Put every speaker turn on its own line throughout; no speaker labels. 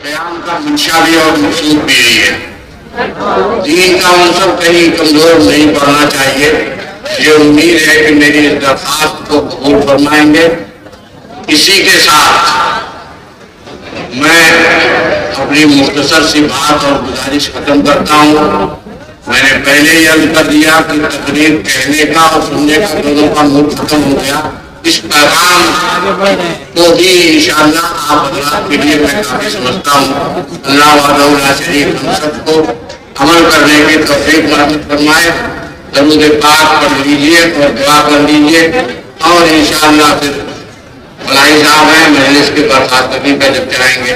बयान का मंशा भी और मकसूद भी यही है। दीन का मंसब कहीं कमजोर नहीं पड़ना चाहिए। ये उम्मीद है कि मेरी इस दरखास्त को कबूल फरमाएंगे। इसी के साथ मैं अपनी मुख्तसर सी बात और गुजारिश खत्म करता हूँ। मैंने पहले ही अर्ज कर दिया कि तकरीर कहने का और सुनने का दोनों का मूड खत्म हो गया। इस पैगाम को भी इंशाअल्लाह आप हज़रात के लिए मैं काफी समझता हूँ। अल्लाह वहदहू ला शरीक हम सबको अमल करने की तौफीक नसीब फरमाए। दरूद पाक पढ़ लीजिए और दुआ कर लीजिए और इंशाअल्लाह फिर फलाही साहब हैं मजलिस के बर्खास्तगी का जब चाहेंगे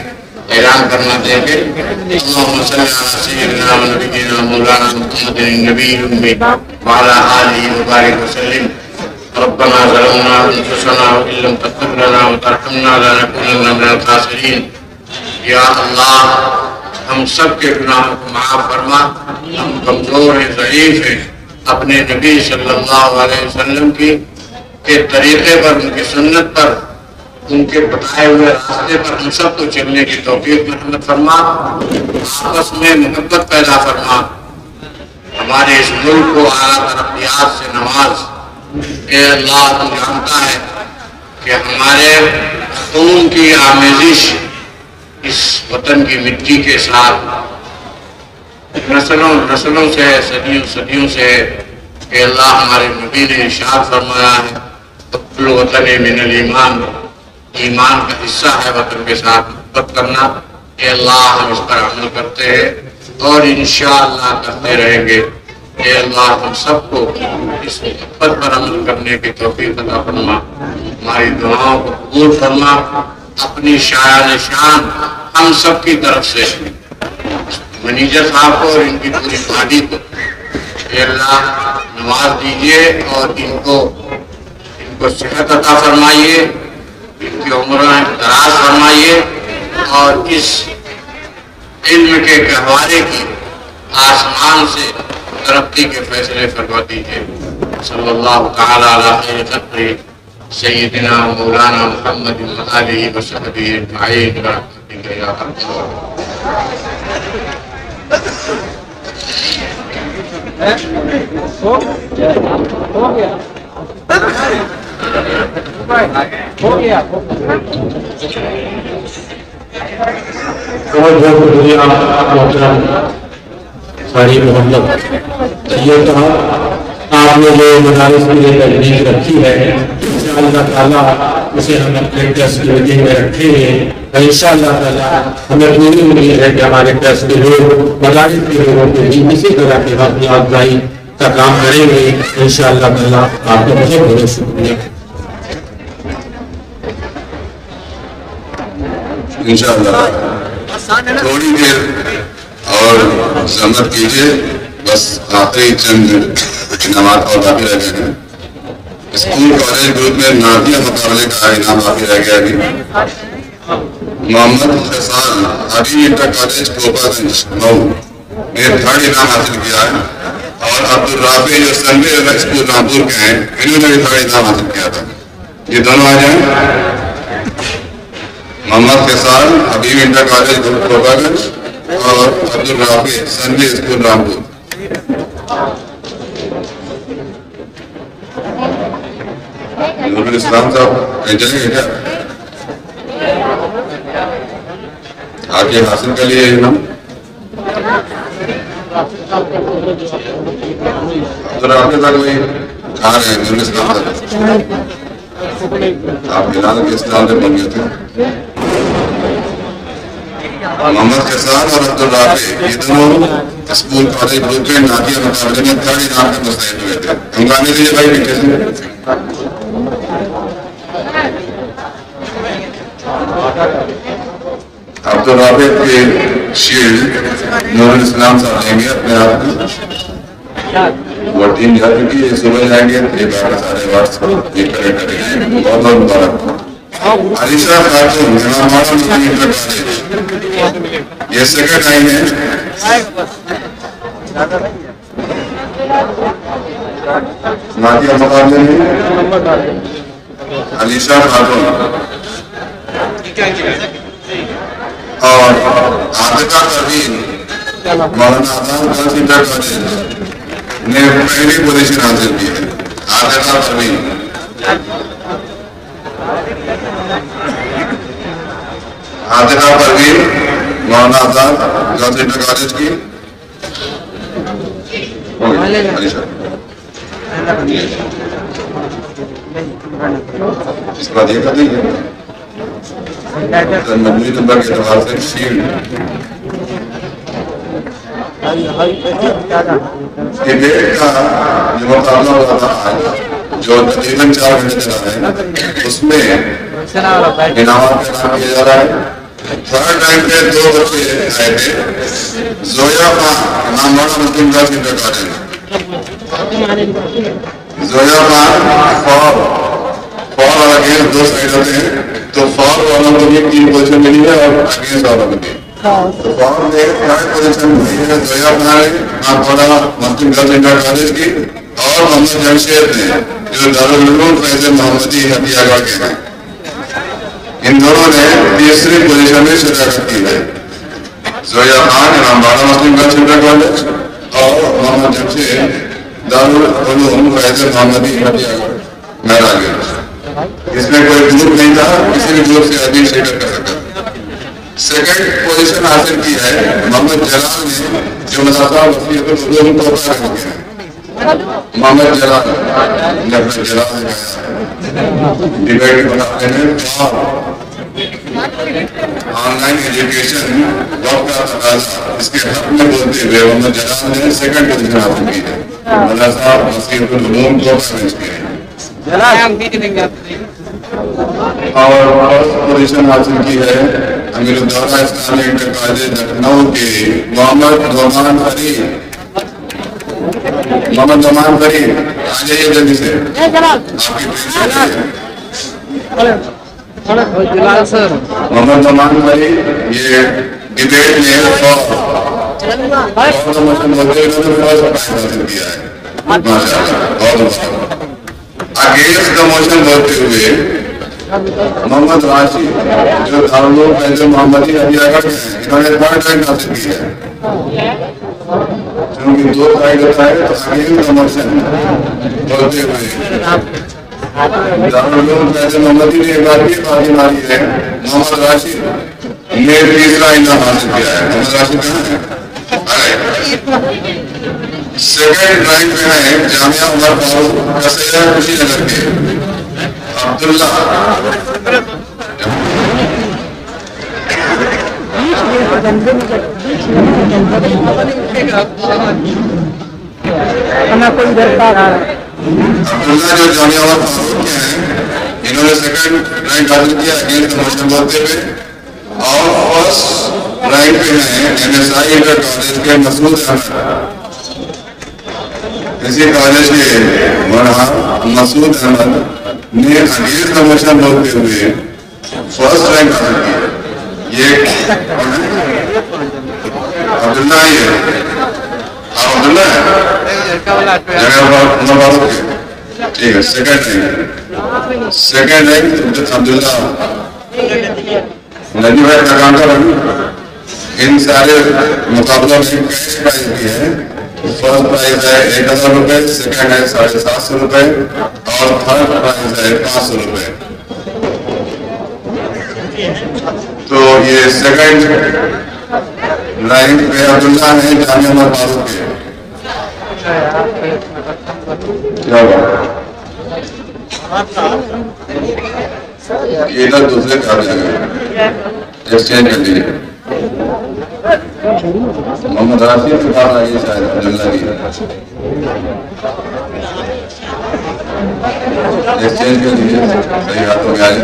ऐलान करना देंगे। रब्बना ज़लमना अनफुसना व इन लम तग़फिर लना व तरहमना लनकुनन्ना मिनल ख़ासिरीन। या अल्लाह हम सब के गुनाहों को माफ़ फरमा। हम कमज़ोर हैं, ज़ईफ़ हैं। अपने नबी सल्लल्लाहु अलैहि वसल्लम के तरीक़े पर, उनकी सुन्नत पर, उनके बताए हुए रास्ते पर हम सबको चलने की तौफीक रहमत फरमा। आपस में मोहब्बत पैदा फरमा। हमारे इस मुल्क को आला तरक्यात से नवाज। ए अल्लाह तू जानता है कि हमारे खून की आमेजिश इस वतन की मिट्टी के साथ नस्लों नस्लों से, सदियों सदियों से। ए अल्लाह हमारे नबी ने इरशाद फरमाया है कुल्लु वतन मिनल ईमान, ईमान का हिस्सा है वतन के साथ मोहब्बत करना। ए अल्लाह हम इस पर अमल करते हैं और इंशाअल्लाह करते रहेंगे। ए अल्लाह हम सबको इस मोहब्बत पर अमल करने की तौफीक अता फरमा। हमारी दुआओं को कबूल फरमा। अपनी शायान शान हम सब की तरफ से मैनेजर साहब को और इनकी पूरी पार्टी को ए अल्लाह नवाज दीजिए और इनको सेहत अता फरमाइए, इनकी उम्र दराज फरमाइए और इस इल्म के गहवारे की आसमान से तरक्की के फैसले फरमा दीजिए। सल्लल्लाहु तआला अला खैरि खल्क़ि सय्यिदिना मौलाना मुहम्मद व आलिहि व सहबिहि अजमईन बिरहमतिका या अरहमर
सारी मोहब्बत ये कहा आपने जो मदारिस की तजवीज़ रखी है इंशाअल्लाह ताला उसे हम अपने टेस्ट मीटिंग में रखेंगे। इंशाअल्लाह ताला हमें पूरी उम्मीद है कि हमारे टेस्ट के लोग मदारिस के लोगों को भी इसी तरह की हौसला अफजाई का काम करेंगे। इंशाअल्लाह ताला आपका बहुत बहुत शुक्रिया।
इंशाअल्लाह थोड़ी देर और सहमत कीजिए, बस आखिरी चंद इनामात और बाकी रह गए हैं। स्कूल कॉलेज ग्रुप में नादिया मुकाबले का इनाम बाकी रह गया अभी। मोहम्मद फैसाल अभी इंटर कॉलेज गोपागंज मऊ ने 3rd इनाम हासिल किया है और अब्दुल राफी जो संडे स्कूल रामपुर के हैं इन्होंने भी 3rd इनाम हासिल किया था। ये दोनों आ जाए। मोहम्मद फैसाल अभी इंटर कॉलेज गोपागंज और अब्दुल राफी संडे स्कूल रामपुर। नूरुल इस्लाम साहब चलेंगे क्या? आगे हासिल कर लिए इनाम। अब्दुल राफी साहब वही खा रहे हैं। नूरुल इस्लाम साहब आप बिलाल के इस्लाम से बन गए थे। मोहम्मद फैसाल और अब्दुल राफी ये दोनों स्कूल कॉलेज ग्रुप में नादिया मुकाबले में 3rd इनाम के मुस्तहिक हुए थे। हम गाने दीजिए भाई पीछे से। अब्दुल राफी के शील्ड नूरुल इस्लाम साहब लेंगे अपने आप में। वो टीम जा चुकी है, सुबह जाएंगे। ये 12:30 ये करेक्ट बहुत बहुत मुबारक। अलीशा खातून ये सेकंड टाइम है। नादिया मुकाबले में अलीशा खातून और Atika Parveen Maulana Azad girls Inter college ने पहली पोजीशन हासिल की है। Atika Parveen Maulana Azad girls Inter College की इसके बाद ये कर दीजिए मजमूरी नंबर के एतबार से शील्ड डिबेट का जो मुकाबला हुआ था आज जो तकरीबन 4 घंटे चला है उसमें इनाम प्रदान किया जा रहा है। थर्ड रैंक पे 2 बच्चे आए थे। Zoya Khan Namwada Muslim Girls Inter College. Zoya Khan for और अगेंस्ट 2 साइड होते हैं तो फॉर वालों को भी 3 पोजीशन मिली है और अगेंस्ट वालों को भी। तो फॉर में 3rd पोजीशन मिली है Zoya Khan Namwada Muslim Girls Inter College की और मोहम्मद जमशेद ने जो दारुल उलूम फैज़ल मोहम्मदी हथियागढ़ के हैं। इन दोनों ने 3री पोजीशन में शिरकत की है। Zoya Khan Namwada Muslim Girls Inter College और मोहम्मद जमशेद दारुल उलूम फैज़ल मोहम्मदी हथियागढ़ महराजगंज। इसमें कोई ग्रुप नहीं था, किसी भी ग्रुप से आदमी शिरकत कर सकता। 2nd पोजीशन हासिल की है मोहम्मद जलाल ने जो मदरसा वसीयतुल उलूम को पार हो गया। मोहम्मद जलाल ने अपना जलाल डिबेट बनाते हैं ऑनलाइन एजुकेशन वक्त का तकाज़ा इसके हक में बोलते हुए मोहम्मद जलाल ने 2nd पोजीशन हासिल की है। मदरसा वसीयतुल उलूम को पार किया है और फर्स्ट पोजीशन हासिल की है अमीरुद्दौला इस्लामी इंटर कॉलेज लखनऊ के मोहम्मद नोमान फरीद। मोहम्मद नोमान फरीद आ जाइए जल्दी से, आपकी मोहम्मद नोमान फरीद ये डिबेट में हासिल किया है। अगेंस्ट द मोशन बोलते हुए मोहम्मद राशिद जो दारुल उलूम फैज़ल मोहम्मदी हथियागढ़ हैं इन्होंने 3rd रैंक हासिल की है। क्योंकि 2 साइड होता है तो अगेंस्ट द मोशन बोलते हुए दारुल उलूम फैज़ल मोहम्मदी ने एक बार भी बाजी मारी है। मोहम्मद राशिद ने 3रा इनाम हासिल किया है। मोहम्मद राशिद कहाँ है? 2nd रैंक पे है जामिया उमर फारूक कसैया कुशीनगर के अब्दुल्ला। अब्दुल्ला जो जामिया उमर फारूक के हैं इन्होंने 2nd रैंक हासिल किया अगेंस्ट मोशन बोलते हुए और फर्स्ट रैंक पे हैं NSI इंटर कॉलेज के मसूद अहमद। इसी कॉलेज के मौलाना मसूद अहमद ने अगेंस्ट द मोशन बोलते हुए 1st रैंक हासिल की। ये अब्दुल्ला ही है, अब्दुल्ला है ठीक है। 2nd रैंक अब्दुल्ला नदी भाई का काम कर। इन सारे मुकाबलों में कैश प्राइज भी है। फर्स्ट प्राइज है 1000 रुपए, 2nd है 750 रुपए और 3rd प्राइज है 500 रुपए। तो ये 2nd रैंक पे अब्दुल्ला है जामिया उमर फारूक के। क्या हुआ ये ना दूसरे काम एक्सचेंज कर लीजिए। मोहम्मद राशिद के पास आइए शायद अब्दुल्ला की एक्सचेंज कर लीजिए सही हाथों में आ जाए।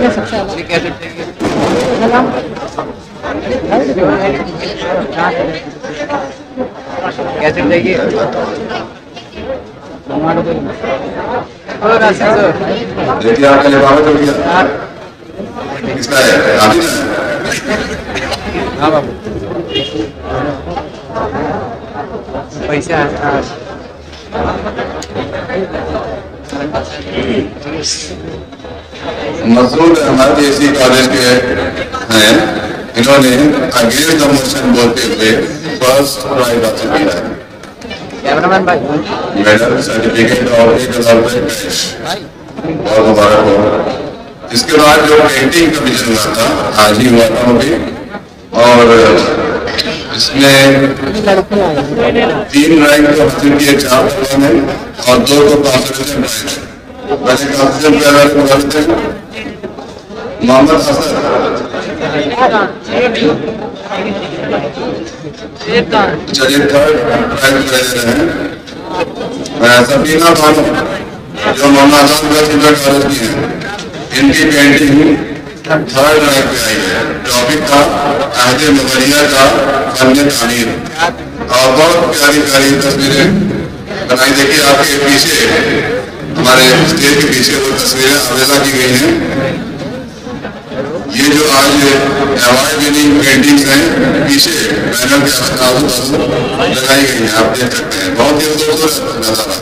कैसे देखिए देखिए आपका लिफाफा तो किया किसका है? आदि ना? हाँ बाबू पैसा मसूद अहमद इसी कॉलेज के हैं इन्होंने अगेंस्ट द मोशन बोलते हुए फर्स्ट प्राइज हासिल किया है। मेडल, सर्टिफिकेट और 1000 रुपये कैश, बहुत मुबारक हो। इसके बाद जो पेंटिंग कमीशन हुआ था आज ही हुआ था वो भी, और इसमें 3 रैंक को हासिल किए 4 लोगों ने और 2 को कंसोलेशन प्राइज। पहले कंसोलेशन प्राइज को रखते हैं मोहम्मद हसन, चलिए थर्ड प्राइज ले रहे हैं सफीना बानो जो मोहम्मद हसन का सिल्वर कॉलेज की है। इनकी पेंटिंग 3rd रैंक पे आई है। टॉपिक था अहद मुगलिया का फन तामीर और बहुत प्यारी प्यारी तस्वीरें बनाई। देखिए आपके पीछे, हमारे स्टेज के पीछे वो तस्वीरें अवेला की गई हैं। ये जो आज अवार्ड विनिंग पेंटिंग्स हैं पीछे बैनर के आजू लगाई गई हैं, आप देख सकते हैं, बहुत ही खूबसूरत नजारा।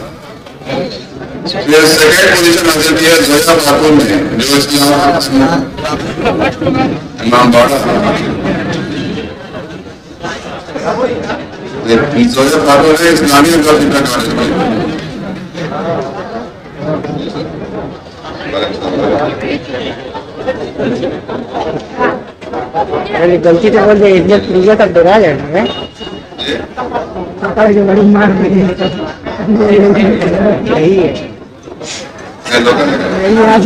फिर सेकेंड पोजीशन हासिल किया जोया खातून ने, जो इमाम बाड़ा जोया खातून है इस्लामिया गर्ल्स कॉलेज में।
अरे गलती से बोल दे, इज्जत इज्जत अब डरा जाना है। जो बड़ी मार यही है, यही आज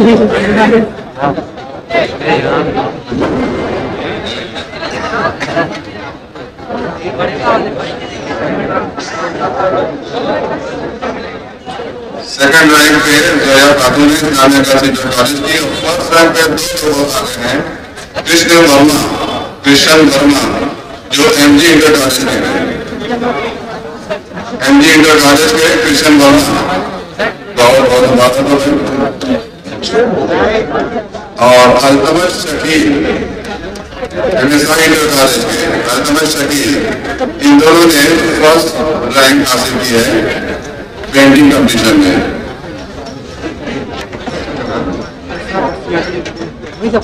सेकंड रैंक पे जोया खातून ने इस्लामिया गर्ल्स कॉलेज की। फर्स्ट रैंक पे 2 लोग आगे हैं, कृष्ण वर्मा जो एमजी इंटर कॉलेज के हैं। एमजी इंटर कॉलेज के कृष्ण वर्मा बहुत बहुत मुबारक हो। और Altamash Shakeel MSI inter college के अल्तमश शकील, इन दोनों ने फर्स्ट रैंक हासिल की है पेंटिंग कंपटीशन में।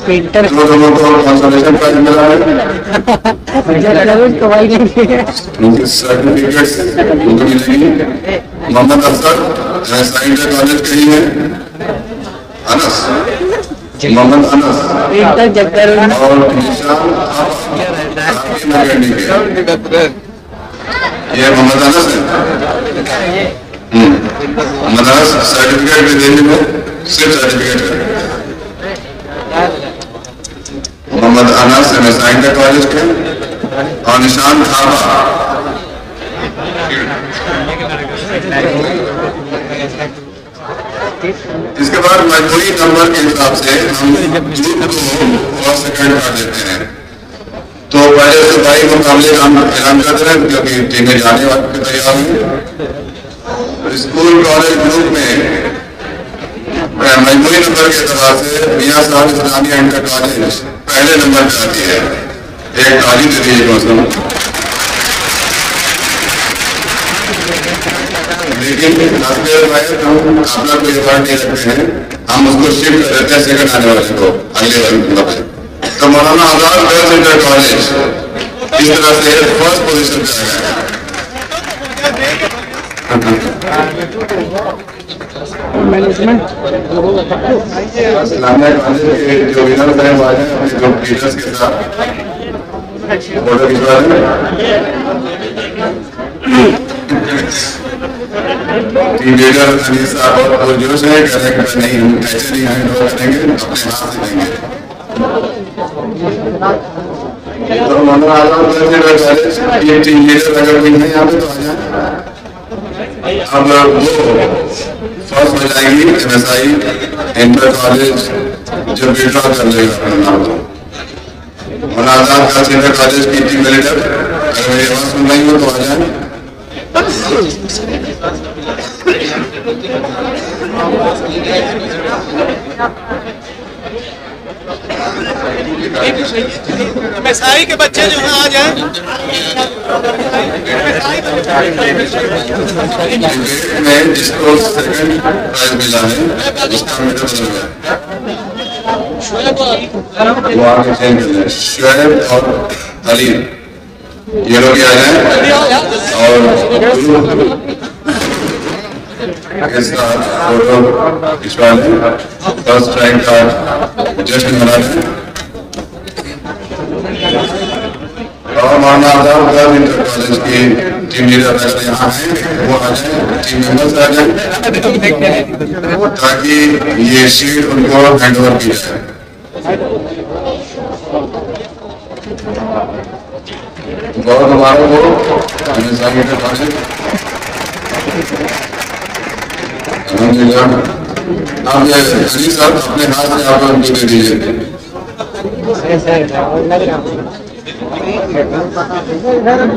पेंटर
जो लोगों को कंसोलेशन प्राइज मिला है, उनके सर्टिफिकेट्स उनको मिलेंगी। मोहम्मद अफसर एमएसआई इंटर कॉलेज के ही हैं, अनस मोहम्मद अनस और निशान ये मोहम्मद अनस है। मोहम्मद अनस सर्टिफिकेट भी देने में सिर्फ certificate Mohammad Anas MSI inter college के और निशान थापा इसके बाद मजबूरी नंबर के हिसाब से हम ग्रुप को फर्स्ट सेकंड कर देते हैं। तो पहले से भाई मुकाबले का हम ऐलान कर रहे हैं क्योंकि टीमें जाने वाली तैयार हैं। स्कूल कॉलेज ग्रुप में मजबूरी नंबर के एतबार से मियां साहब इस्लामिया इंटर कॉलेज पहले नंबर पे आती है। एक ताली दे दीजिए मौसम। लेकिन आप लोग को ये बात नहीं रखते हैं, हम उसको शिफ्ट कर देते हैं सेकंड आने वाले को अगले वाले नंबर पे। तो Maulana Azad girls Inter college इस तरह से फर्स्ट पोजीशन पे आ गया। इस्लामिया कॉलेज के जो विनर है वो आज अपने ग्रुप टीचर्स के साथ फोटो खिंचवा रहे टीम लीडर अनिल साहब और जोश है करेक्ट नहीं, हम ऐसे नहीं आए लोग करेंगे अपने हाथ से देंगे। तो मनो आजाद कॉलेज ये टीम लीडर अगर कोई नहीं यहाँ पे तो आ जाए। अब वो फर्स्ट हो जाएंगी एमएसआई इंटर कॉलेज जो विड्रॉ कर लेगा अपना नाम। और आजाद का इंटर कॉलेज की टीम लीडर अगर मेरी आवाज सुन रही हो तो आ जाए।
एमएसआई के बच्चे जो हैं आ जाएं।
जिसको सेकंड प्राइज मिला है उसका मीटर बदल गया। वो आगे चेंज कर जाए, शुएब और अली ये लोग आ जाए और इसका फोटो खिंचवा लें। फर्स्ट रैंक का जश्न मना लें और Maulana Azad government inter College की टीम लीडर वैसे यहाँ हैं, वो आ जाए, टीम मेंबर्स आ जाए ताकि ये शीट उनको हैंड ओवर की जाए। बहुत हमारे को अल्हम्दुलिल्लाह आप ये अली साहब अपने हाथ से आप उनको दे दीजिए।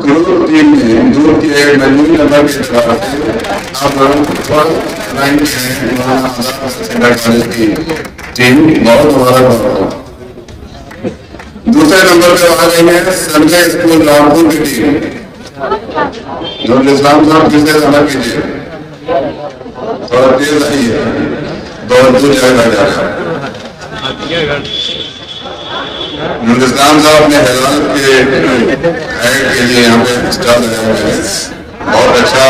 ग्रुप टीम में ग्रुप के मजमूरी नंबर के साथ आप लाइन में कॉलेज की टीम बहुत हमारा दूसरे नंबर पे आ गई है संजय स्कूल रामपुर की टीम। नूरुल इस्लाम साहब किससे अलग कीजिए, थोड़ा तेज आई है, बहुत दूर जाएगा जा रहा है। नूरुल इस्लाम साहब अपने हैदराबाद के ऐड के लिए यहाँ पे स्टार लगाए हुए हैं। बहुत अच्छा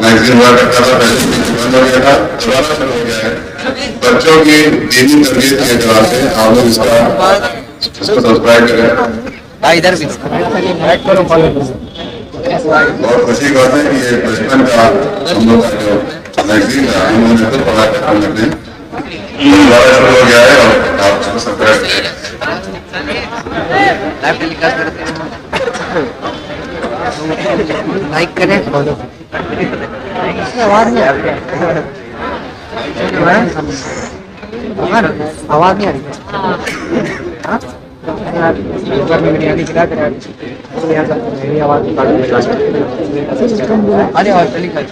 मैगजीन हुआ करता था, पहले बंद हो गया था, दोबारा शुरू हो गया है। बच्चों की दीनी तरबियत के एतबार से आप लोग इसको सब्सक्राइब करें।
इधर भी
बहुत खुशी की बात है कि ये बचपन का हम लोग का जो मैगजीन था उन्होंने खुद पढ़ा कर हम लोग ने दोबारा शुरू हो गया है और आप इसको सब्सक्राइब करें।
लाइक करें, फॉलो। आवाज नहीं आ रही, आवाज नहीं आ रही। बिरयानी खिला कर मेरी आवाज अरे और चली कर